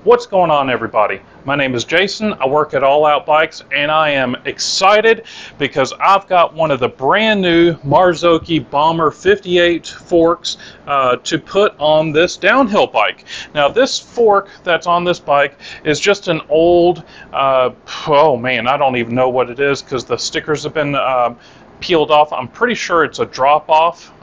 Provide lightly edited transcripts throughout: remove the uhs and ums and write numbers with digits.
What's going on, everybody? My name is Jason. I work at All Out Bikes, and I am excited because I've got one of the brand new Marzocchi Bomber 58 forks to put on this downhill bike. Now, this fork that's on this bike is just an old, oh man, I don't even know what it is because the stickers have been peeled off. I'm pretty sure it's a drop-off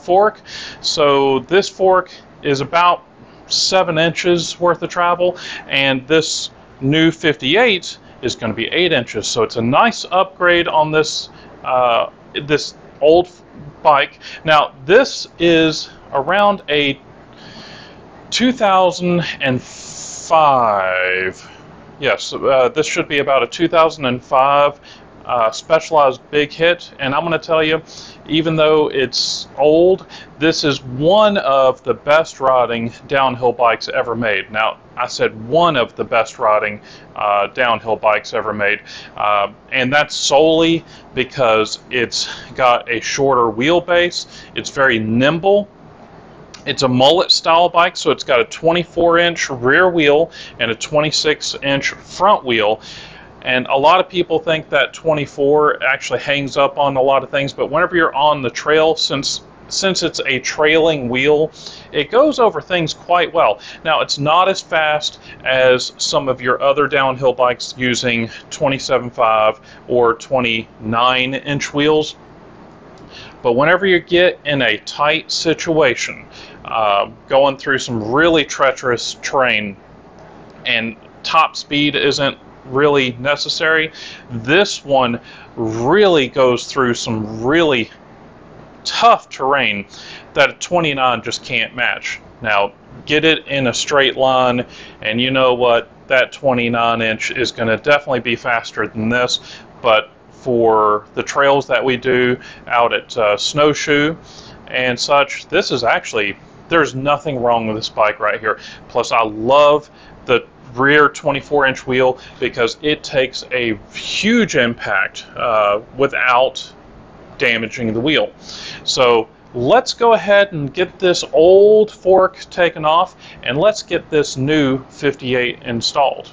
fork. So this fork is about 7 inches worth of travel, and this new 58 is going to be 8 inches, so it's a nice upgrade on this this old bike. Now this is around a 2005, yes, this should be about a 2005 Specialized big hit, and I'm going to tell you, even though it's old, this is one of the best riding downhill bikes ever made. Now, I said one of the best riding downhill bikes ever made, and that's solely because it's got a shorter wheelbase. It's very nimble. It's a mullet style bike, so it's got a 24-inch rear wheel and a 26-inch front wheel. And a lot of people think that 24 actually hangs up on a lot of things, but whenever you're on the trail, since it's a trailing wheel, it goes over things quite well. Now, it's not as fast as some of your other downhill bikes using 27.5 or 29-inch wheels, but whenever you get in a tight situation, going through some really treacherous terrain and top speed isn't really necessary, this one really goes through some really tough terrain that a 29 just can't match. Now, get it in a straight line, and you know what, that 29-inch is going to definitely be faster than this, but for the trails that we do out at Snowshoe and such, this is actually, there's nothing wrong with this bike right here. Plus, I love the rear 24-inch wheel because it takes a huge impact without damaging the wheel. So let's go ahead and get this old fork taken off, and let's get this new 58 installed.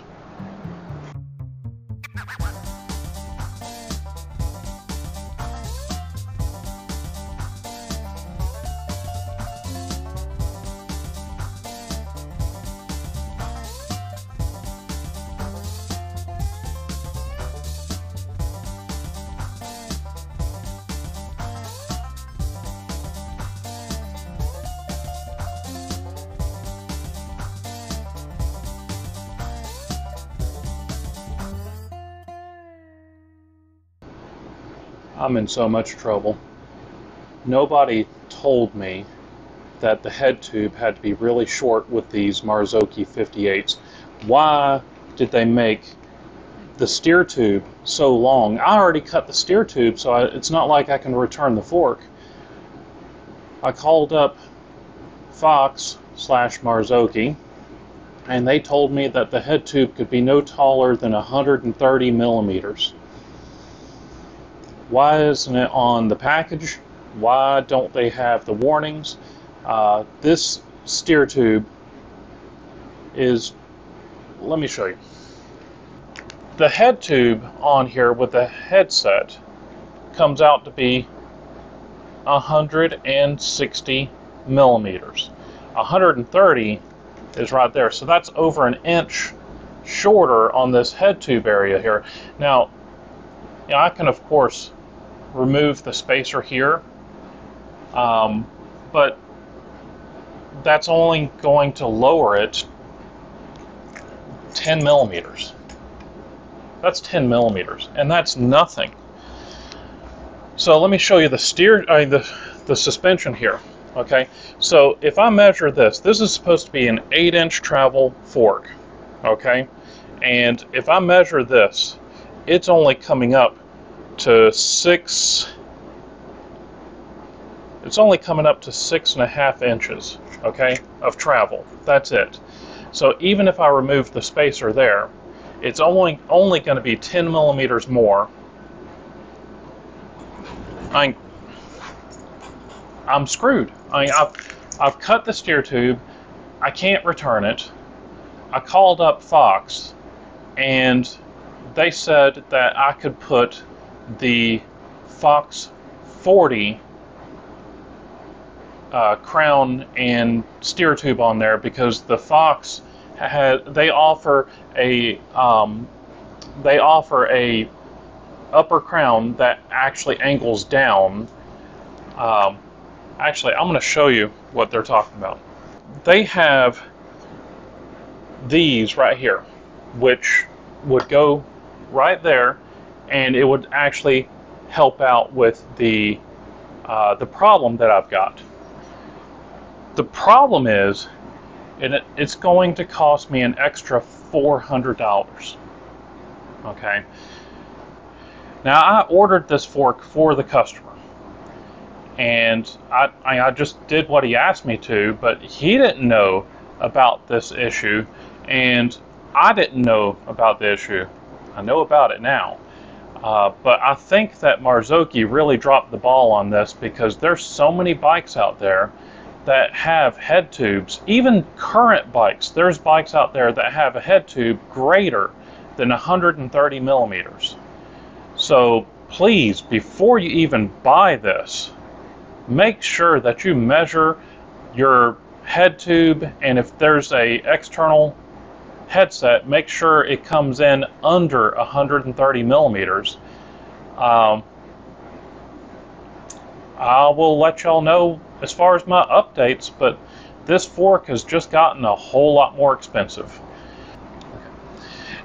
I'm in so much trouble. Nobody told me that the head tube had to be really short with these Marzocchi 58s. Why did they make the steer tube so long? I already cut the steer tube, so it's not like I can return the fork. I called up Fox/Marzocchi, and they told me that the head tube could be no taller than 130 millimeters. Why isn't it on the package? Why don't they have the warnings? This steer tube is, let me show you. The head tube on here with the headset comes out to be 160 millimeters. 130 is right there, so that's over an inch shorter on this head tube area here. Now, I can of course remove the spacer here, but that's only going to lower it 10 millimeters. That's 10 millimeters, and that's nothing. So let me show you the the suspension here. Okay, so if I measure this is supposed to be an 8-inch travel fork. Okay, and if I measure this, it's only coming up to 6. It's only coming up to 6.5 inches, okay, of travel. That's it. So even if I remove the spacer there, it's only going to be 10 millimeters more. I'm screwed. I've cut the steer tube. I can't return it. I called up Fox, and they said that I could put the Fox 40 crown and steer tube on there, because the Fox they offer a upper crown that actually angles down. Actually, I'm going to show you what they're talking about. They have these right here, which would go right there, and it would actually help out with the problem that I've got. The problem is, it's going to cost me an extra $400. Okay. Now, I ordered this fork for the customer, and I just did what he asked me to, but he didn't know about this issue, and I didn't know about the issue. I know about it now. But I think that Marzocchi really dropped the ball on this, because there's so many bikes out there that have head tubes. Even current bikes, there's bikes out there that have a head tube greater than 130 millimeters. So please, before you even buy this, make sure that you measure your head tube, and if there's a external headset, make sure it comes in under 130 millimeters. I will let y'all know as far as my updates, but this fork has just gotten a whole lot more expensive.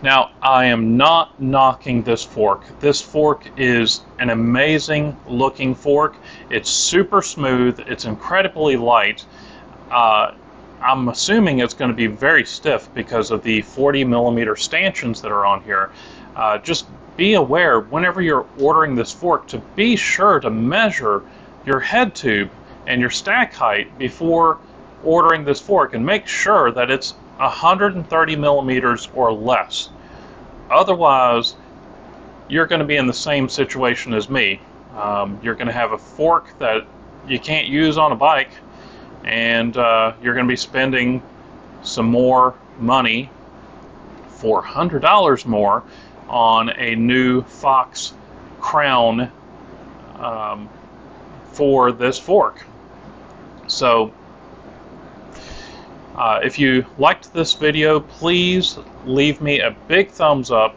Now, I am not knocking this fork. This fork is an amazing looking fork. It's super smooth. It's incredibly light. I'm assuming it's going to be very stiff because of the 40 millimeter stanchions that are on here. Just be aware whenever you're ordering this fork to be sure to measure your head tube and your stack height before ordering this fork, and make sure that it's 130 millimeters or less. Otherwise, you're going to be in the same situation as me. You're going to have a fork that you can't use on a bike, and you're going to be spending some more money, $400 more, on a new Fox crown for this fork. So if you liked this video, please leave me a big thumbs up,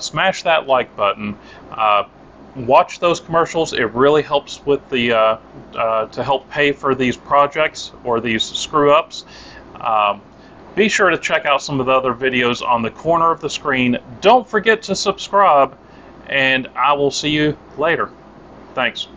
smash that like button, watch those commercials. It really helps with the to help pay for these projects or these screw ups. Be sure to check out some of the other videos on the corner of the screen. Don't forget to subscribe, and I will see you later. Thanks.